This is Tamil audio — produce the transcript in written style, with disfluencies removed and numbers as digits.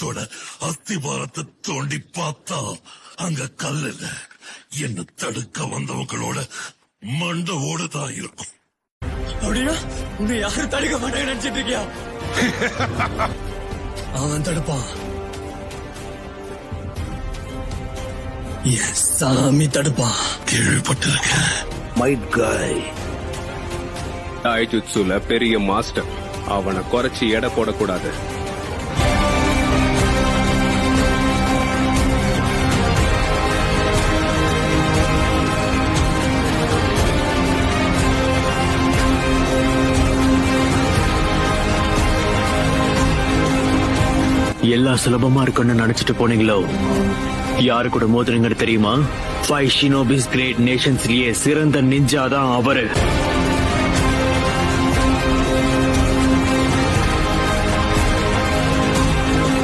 ஆயுதத்தோட அஸ்திபாரத்தை தோண்டி பார்த்தா அங்க கல்லுல என்ன தடுக்க வந்தவங்களோட மண்டவோட தான் இருக்கும். அப்படின்னா உன்னை யாரும் தடுக்க மாட்டாங்க நினைச்சிட்டு இருக்கியா? அவன் தடுப்பான். என் சாமி தடுப்பான். கேள்விப்பட்டிருக்கேன். மைட் காய் டாய்ஜுட்சுல பெரிய மாஸ்டர். அவனை குறைச்சி எடை போடக்கூடாது. எல்லாம் சுலபமா இருக்குன்னு நினைச்சிட்டு போனீங்களோ? யாரு கூட மோதுறீங்கன்னு தெரியுமா? 5 ஷினோபிஸ் கிரேட் நேஷன்ஸ்லயே சிறந்த நிஞ்சா தான் அவரு.